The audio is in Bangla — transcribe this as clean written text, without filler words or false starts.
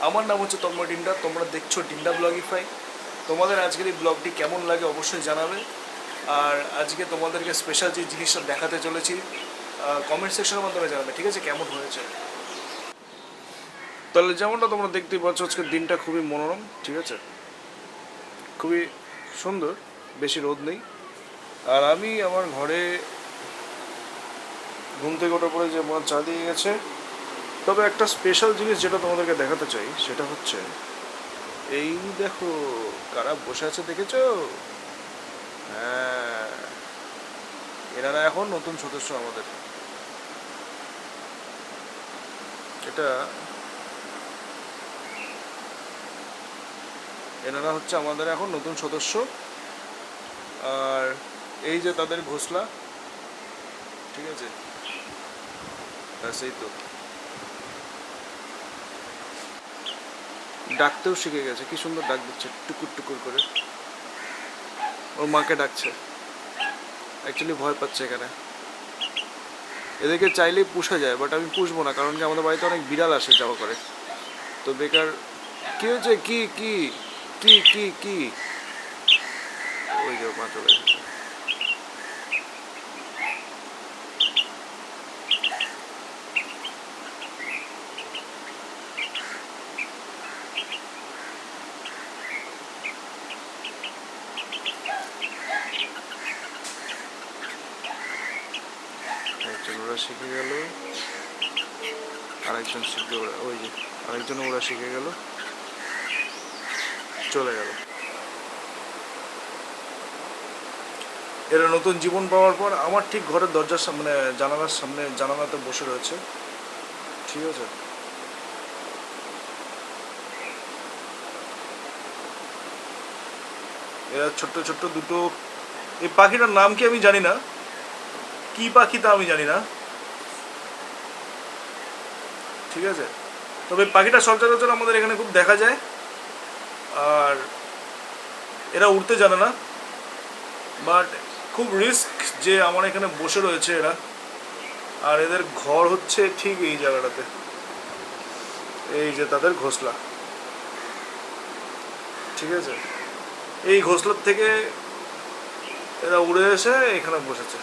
আমার নাম হচ্ছে তন্ময় ডিন্ডা, তোমরা দেখছো ডিন্ডা ব্লগিফাই। তোমাদের আজকের এই ব্লগটি কেমন লাগে অবশ্যই জানাবে। আর আজকে তোমাদেরকে স্পেশাল যে জিনিসটা দেখাতে চলেছি কমেন্ট সেকশনের মাধ্যমে জানাবে, ঠিক আছে, কেমন হয়েছে। তাহলে যেমনটা তোমরা দেখতেই পাচ্ছ, আজকের দিনটা খুবই মনোরম, ঠিক আছে, খুবই সুন্দর, বেশি রোদ নেই। আর আমি আমার ঘরে ঘুম থেকে ওঠার পরে যে মা চা দিয়ে গেছে। তবে একটা স্পেশাল জিনিস যেটা তোমাদেরকে দেখাতে চাই সেটা হচ্ছে এই দেখো কারা বসে আছে, দেখেছো? হ্যাঁ, এনারা এখন নতুন সদস্য আমাদের। এটা এনারা হচ্ছে আমাদের এখন নতুন সদস্য। আর এই যে তাদের ঘোষলা, ঠিক আছে, সেই তো ডাকতেও শিখে গেছে, কি সুন্দর ডাক দিচ্ছে টুকুর টুকুর করে। ওর মাকে ডাকছে, অ্যাকচুয়ালি ভয় পাচ্ছে এখানে। এদেরকে চাইলেই পুষা যায়, বাট আমি পুষবো না, কারণ কি আমাদের বাড়িতে অনেক বিড়াল আসে যাওয়া করে, তো বেকার। কি হয়েছে? কি কি কি কি কি ওই যে মা চলে এসেছে। একজন ওরা শিখে গেল, আরেকজন শিখবে, ওরা ওই যে আরেকজন ওরা শিখে গেল, চলে গেল। এরা নতুন জীবন পাওয়ার পর আমার ঠিক ঘরের দরজার সামনে, জানালার সামনে, জানালাতে বসে রয়েছে, ঠিক আছে। এরা ছোট্ট ছোট্ট দুটো, এই পাখিটার নাম কি আমি জানি না, কি পাখি তা আমি জানি না, ঠিক আছে। তবে পাখিটা সচরাচর আমাদের এখানে খুব দেখা যায়। আর এরা উড়তে জানে না, বাট খুব রিস্ক যে আমার এখানে বসে রয়েছে এরা। আর এদের ঘর হচ্ছে ঠিক এই জায়গাটাতে, এই যে তাদের ঘোষলা, ঠিক আছে। এই ঘোষলার থেকে এরা উড়ে এসে এখানে বসেছে।